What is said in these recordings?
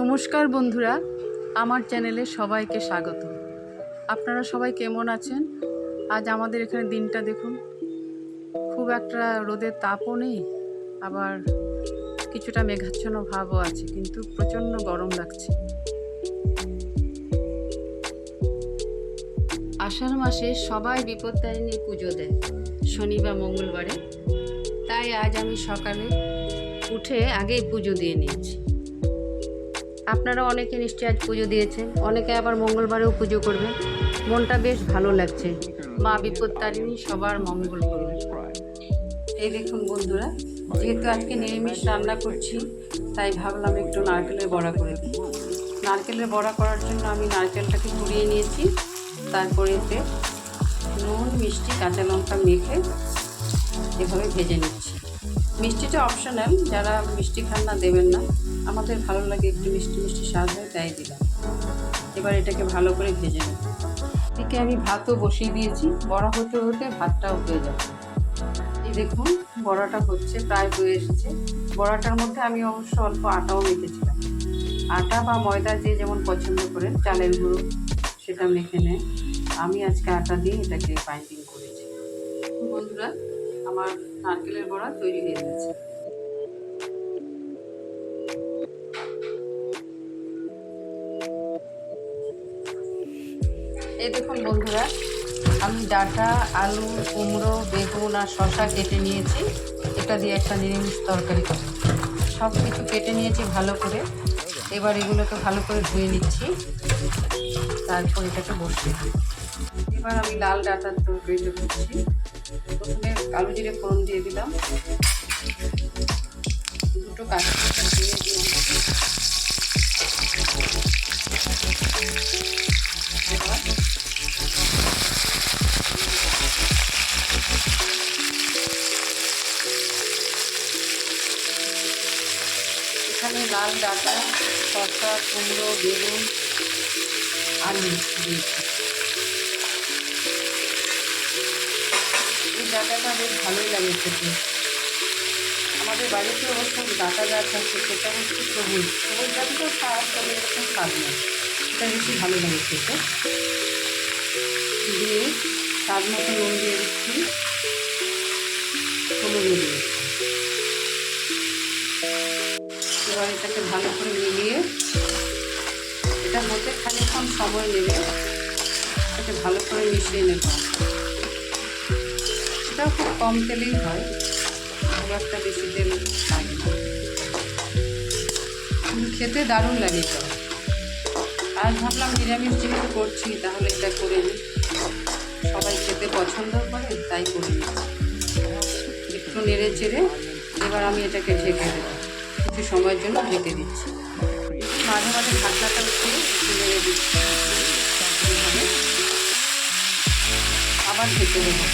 নমস্কার বন্ধুরা, আমার চ্যানেলে সবাইকে স্বাগত। আপনারা সবাই কেমন আছেন? আজ আমাদের এখানে দিনটা দেখুন, খুব একটা রোদের তাপও নেই, আবার কিছুটা মেঘাচ্ছন্ন ভাবও আছে, কিন্তু প্রচণ্ড গরম লাগছে। আষাঢ় মাসে সবাই বিপত্তারিণী পুজো দেয় শনি বা মঙ্গলবারে, তাই আজ আমি সকালে উঠে আগেই পুজো দিয়ে নিয়েছি। আপনারা অনেকে নিশ্চয়ই আজ পুজো দিয়েছেন, অনেকে আবার মঙ্গলবারেও পুজো করবে। মনটা বেশ ভালো লাগছে, মা বিপত্তারিণী সবার মঙ্গল করবে। এই দেখুন বন্ধুরা, যেহেতু আজকে নিরামিষ রান্না করছি, তাই ভাবলাম একটু নারকেলের বড়া করে দিই। নারকেলের বড়া করার জন্য আমি নারকেলটাকে কুড়িয়ে নিয়েছি, তারপরে এতে নুন, মিষ্টি, কাঁচা লঙ্কা মেখে এভাবে ভেজে নিচ্ছি। মিষ্টিটা অপশনাল, যারা মিষ্টি খান না দেবেন না, আমাদের ভালো লাগে একটু মিষ্টি মিষ্টি স্বাদ হয়, তাই দিলাম। এবার এটাকে ভালো করে ভেজে নেব। এদিকে আমি ভাতও বসিয়ে দিয়েছি, বড়া হতে হতে ভাতটাও হয়ে যাবে। এই দেখুন বড়াটা হচ্ছে, প্রায় হয়ে এসেছে। বড়াটার মধ্যে আমি অবশ্য অল্প আটাও মেখেছিলাম। আটা বা ময়দা যে যেমন পছন্দ করেন, চালের গুঁড়ো সেটা মেখে নেন। আমি আজকে আটা দিয়ে এটাকে বাইন্ডিং করেছি। বন্ধুরা, আমার নারকেলের বড়া তৈরি হয়ে গেছে। এই দেখুন বন্ধুরা, আমি ডাঁটা, আলু, কুমড়ো, বেগুন আর শসা কেটে নিয়েছি। এটা দিয়ে একটা নিরামিষ তরকারি করব। সব কিছু কেটে নিয়েছি ভালো করে। এবার এগুলোকে ভালো করে ধুয়ে নিচ্ছি, তারপর এটাকে বসিয়ে দিই। এবার আমি লাল ডাঁটার তরকারিটা করছি। প্রথমে কালো জিরে ফোড়ন দিয়ে দিলাম, দুটো কাঁচা লঙ্কা দিয়ে দিচ্ছি। এবার এখানে লাল ডাঁটা, শসা, কুমড়ো, বেগুন, আলু দিয়েছি। এই ডাঁটাটা বেশ ভালোই লাগে খেতে। আমাদের বাড়িতে অবশ্য ডাঁটা গাছ আছে, সেটা হচ্ছে সবুজ সবুজ ডাঁটাটাও স্বাদ, তবে এরকম স্বাদ নয়, সেটা বেশি ভালো লাগে খেতে। দিয়ে স্বাদ মতো নুন দিয়ে দিচ্ছি, হলুদ দিয়ে দিচ্ছি। এবার এটাকে ভালো করে মিলিয়ে, এটা হতে খানিকক্ষণ সময় নেবে, এটাকে ভালো করে মিশিয়ে নেব। এটাও খুব কম তেলেই হয়, খুব একটা বেশি তেল লাগে না, কিন্তু খেতে দারুণ লাগে এটা। আর ভাবলাম নিরামিষ যেহেতু করছি, তাহলে এটা করে নিই, সবাই খেতে পছন্দ করে, তাই করে নিচ্ছি। একটু নেড়ে চেড়ে এবার আমি এটাকে ঢেকে দেবো, কিছু সময়ের জন্য ঢেকে দিচ্ছি। মাঝে মাঝে ঢাকনাটা উঠিয়ে একটু নেড়ে দিচ্ছি, আবার ঢেকে দেবো।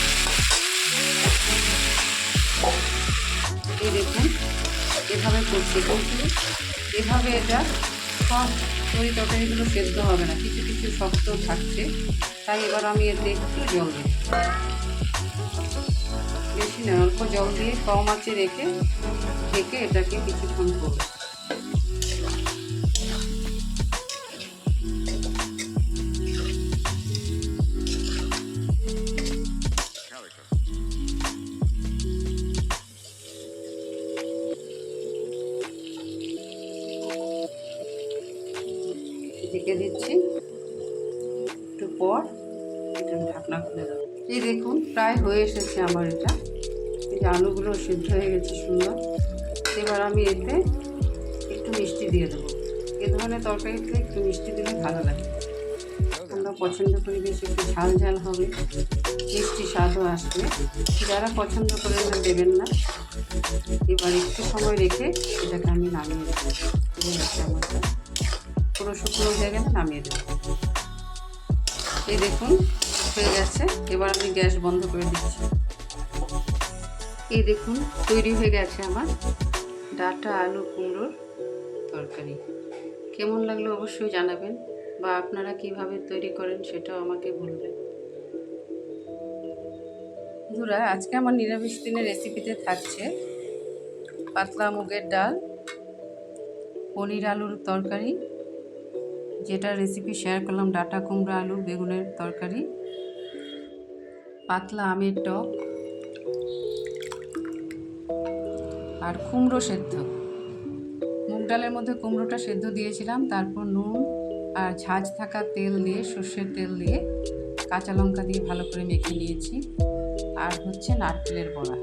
এই দেখুন এভাবে করছি, কিন্তু এভাবে এটা সব তরি তরকারিগুলো সেদ্ধ হবে না, কিছু কিছু শক্ত থাকছে, তাই এবার আমি এতে একটু জল দিই, বেশি না, অল্প জল দিয়ে কম আঁচে রেখে ঢেকে এটাকে কিছুক্ষণ করব। ঢেকে দিচ্ছি, একটু পর এটা ঢাকনা খুলে দেবো। এই দেখুন প্রায় হয়ে এসেছে আমার এটা, এই যে আলুগুলো সিদ্ধ হয়ে গেছে সুন্দর। এবার আমি এতে একটু মিষ্টি দিয়ে দেবো। এ ধরনের তরকারিতে একটু মিষ্টি দিলে ভালো লাগে, আমরা পছন্দ করি বেশি একটু ঝাল ঝাল হবে, মিষ্টি স্বাদও আসবে। যারা পছন্দ করেন না দেবেন না। এবার একটু সময় রেখে এটাকে আমি নামিয়ে দেবো। আমারটা পুরো শুকনো হয়ে গেলে নামিয়ে দেবো। এই দেখুন হয়ে গেছে, এবার আমি গ্যাস বন্ধ করে দিচ্ছি। এই দেখুন তৈরি হয়ে গেছে আমার ডাঁটা, আলু, কুমড়োর তরকারি। কেমন লাগলো অবশ্যই জানাবেন, বা আপনারা কিভাবে তৈরি করেন সেটাও আমাকে বলবেন। বন্ধুরা, আজকে আমার নিরামিষ দিনের রেসিপিতে থাকছে পাতলা মুগের ডাল, পনির আলুর তরকারি, যেটা রেসিপি শেয়ার করলাম, ডাঁটা কুমড়া আলু বেগুনের তরকারি, পাতলা আমের টক, আর কুমড়ো সেদ্ধ। মুগ ডালের মধ্যে কুমড়োটা সেদ্ধ দিয়েছিলাম, তারপর নুন আর ঝাঁঝ থাকা তেল দিয়ে, সর্ষের তেল দিয়ে, কাঁচা লঙ্কা দিয়ে ভালো করে মেখে নিয়েছি। আর হচ্ছে নারকেলের বড়া।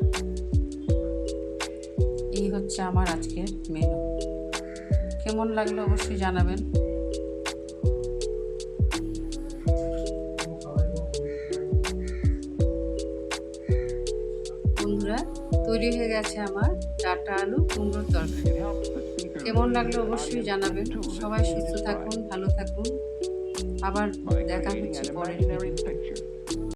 এই হচ্ছে আমার আজকের মেনু। কেমন লাগলো অবশ্যই জানাবেন। বন্ধুরা, তৈরি হয়ে গেছে আমার ডাঁটা আলু কুমড়োর তরকারি। কেমন লাগলো অবশ্যই জানাবেন। সবাই সুস্থ থাকুন, ভালো থাকুন। আবার দেখা হচ্ছে পরের ভিডিও।